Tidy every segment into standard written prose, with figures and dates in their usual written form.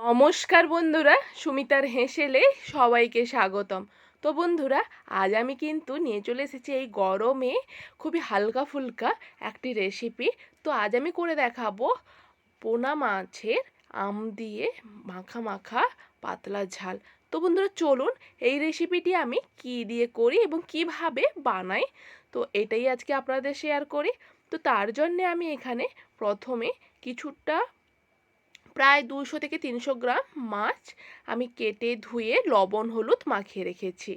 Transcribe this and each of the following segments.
নমস্কার বন্ধুরা, সুমিতার হেসেলে সবাইকে স্বাগতম। তো বন্ধুরা, আজ আমি কিন্তু নিয়ে চলে এসেছি এই গরমে খুবই হালকা ফুলকা একটি রেসিপি। তো আজ আমি করে দেখাবো পোনা মাছের আম দিয়ে মাখা মাখা পাতলা ঝাল। তো বন্ধুরা চলুন, এই রেসিপিটি আমি কি দিয়ে করি এবং কিভাবে বানাই, তো এটাই আজকে আপনাদের শেয়ার করি। তো তার জন্যে আমি এখানে প্রথমে কিছুটা প্রায় 200 থেকে 300 গ্রাম মাছ আমি কেটে ধুয়ে লবণ হলুদ মাখিয়ে রেখেছি।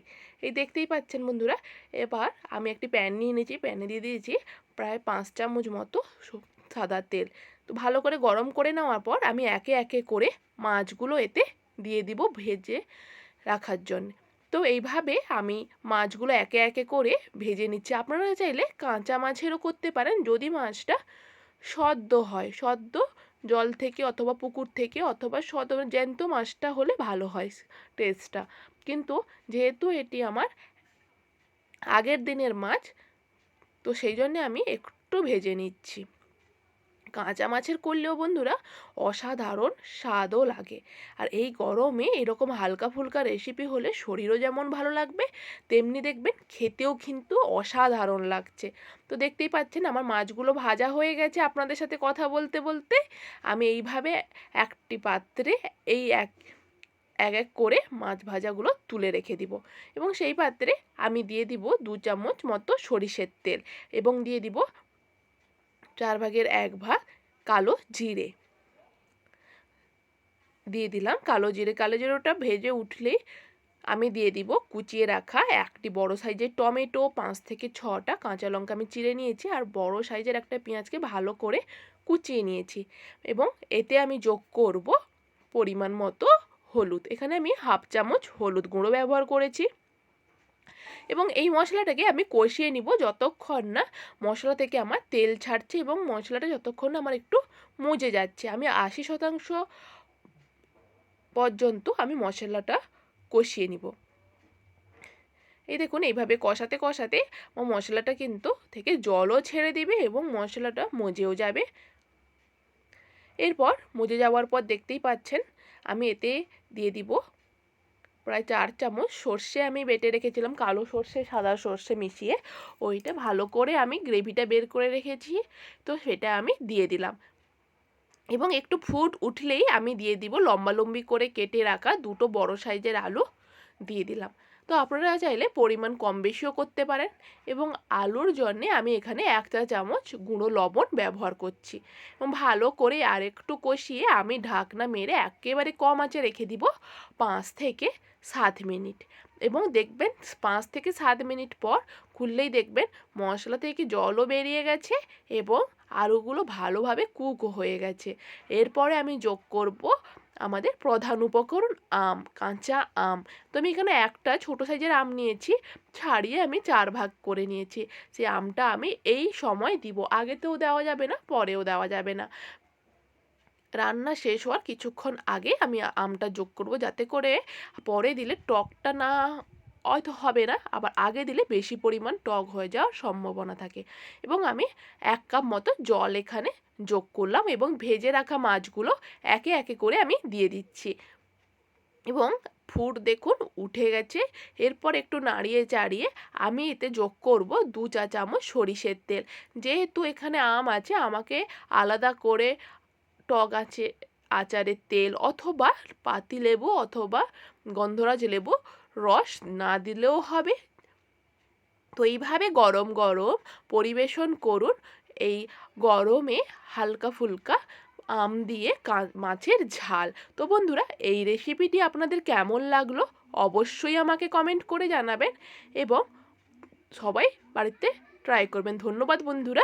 এই দেখতেই পাচ্ছেন বন্ধুরা। এবার আমি একটি প্যান নিয়ে নিয়েছি, প্যানে দিয়ে দিয়েছি প্রায় 5 চামচ মতো সাদা তেল। তো ভালো করে গরম করে নেওয়ার পর আমি একে একে করে মাছগুলো এতে দিয়ে দিব ভেজে রাখার জন্য। তো এইভাবে আমি মাছগুলো একে একে করে ভেজে নিচ্ছি। আপনারা চাইলে কাঁচা মাছেরও করতে পারেন, যদি মাছটা সদ্য হয়, সদ্য জল থেকে অথবা পুকুর থেকে অথবা জ্যান্ত মাছটা হলে ভালো হয় টেস্টটা। কিন্তু যেহেতু এটি আমার আগের দিনের মাছ, তো সেই জন্যে আমি একটু ভেজে নিচ্ছি। কাঁচা মাছের করলেও বন্ধুরা অসাধারণ স্বাদও লাগে। আর এই গরমে এরকম হালকা ফুলকা রেসিপি হলে শরীরও যেমন ভালো লাগবে, তেমনি দেখবেন খেতেও কিন্তু অসাধারণ লাগছে। তো দেখতেই পাচ্ছেন আমার মাছগুলো ভাজা হয়ে গেছে। আপনাদের সাথে কথা বলতে বলতে আমি এইভাবে একটি পাত্রে এই এক এক করে মাছ ভাজাগুলো তুলে রেখে দিব, এবং সেই পাত্রে আমি দিয়ে দিব 2 চামচ মতো সরিষের তেল, এবং দিয়ে দিব 1/4 ভাগ কালো জিরে। দিয়ে দিলাম কালো জিরে। কালো জিরেটা ভেজে উঠলেই আমি দিয়ে দিব কুচিয়ে রাখা একটি বড় সাইজের টমেটো, 5 থেকে 6টা কাঁচা লঙ্কা আমি চিড়ে নিয়েছি, আর বড় সাইজের একটা পেঁয়াজকে ভালো করে কুচিয়ে নিয়েছি। এবং এতে আমি যোগ করব পরিমাণ মতো হলুদ। এখানে আমি 1/2 চামচ হলুদ গুঁড়ো ব্যবহার করেছি। এবং এই মশলাটাকে আমি কষিয়ে নিব যতক্ষণ না মশলা থেকে আমার তেল ছাড়ছে এবং মশলাটা যতক্ষণ না আমার একটু মজে যাচ্ছে। আমি 80% পর্যন্ত আমি মশলাটা কষিয়ে নিব। এই দেখুন, এইভাবে কষাতে কষাতে মশলাটা কিন্তু থেকে জলও ছেড়ে দিবে এবং মশলাটা মজেও যাবে। এরপর মজে যাওয়ার পর দেখতেই পাচ্ছেন আমি এতে দিয়ে দিব প্রায় 4 চামচ সর্ষে আমি বেটে রেখেছিলাম, কালো সর্ষে সাদা সর্ষে মিশিয়ে। ওইটা ভালো করে আমি গ্রেভিটা বের করে রেখেছি, তো সেটা আমি দিয়ে দিলাম। এবং একটু ফুট উঠলেই আমি দিয়ে দিব লম্বালম্বি করে কেটে রাখা 2টো বড় সাইজের আলু দিয়ে দিলাম। তো আপনারা চাইলে পরিমাণ কম বেশিও করতে পারেন। এবং আলুর জন্যে আমি এখানে 1 চা চামচ গুঁড়ো লবণ ব্যবহার করছি। এবং ভালো করে আর একটু কষিয়ে আমি ঢাকনা মেরে একেবারে কম আঁচে রেখে দিব 5 থেকে 7 মিনিট। এবং দেখবেন 5 থেকে 7 মিনিট পর খুললেই দেখবেন মশলা থেকে জলও বেরিয়ে গেছে এবং আলুগুলো ভালোভাবে কুকও হয়ে গেছে। এরপরে আমি যোগ করব আমাদের প্রধান উপকরণ আম, কাঁচা আম। তো আমি এখানে একটা ছোট সাইজের আম নিয়েছি, ছাড়িয়ে আমি 4 ভাগ করে নিয়েছি। সেই আমটা আমি এই সময় দিব, আগেতেও দেওয়া যাবে না, পরেও দেওয়া যাবে না। রান্না শেষ হওয়ার কিছুক্ষণ আগে আমি আমটা যোগ করব, যাতে করে পরে দিলে টকটা না হয়তো হবে না, আবার আগে দিলে বেশি পরিমাণ টক হয়ে যাওয়ার সম্ভাবনা থাকে। এবং আমি 1 কাপ মতো জল এখানে যোগ করলাম এবং ভেজে রাখা মাছগুলো একে একে করে আমি দিয়ে দিচ্ছি। এবং ফুট দেখুন উঠে গেছে। এরপর একটু নাড়িয়ে চাড়িয়ে আমি এতে যোগ করব 2 চা চামচ সরিষের তেল। যেহেতু এখানে আম আছে, আমাকে আলাদা করে টক আছে আচারের তেল অথবা পাতিলেবু অথবা গন্ধরাজ লেবু রস না দিলেও হবে। তো এইভাবে গরম গরম পরিবেশন করুন এই গরমে হালকা ফুলকা আম দিয়ে মাছের ঝাল। তো বন্ধুরা, এই রেসিপিটি আপনাদের কেমন লাগলো অবশ্যই আমাকে কমেন্ট করে জানাবেন, এবং সবাই বাড়িতে ট্রাই করবেন। ধন্যবাদ বন্ধুরা।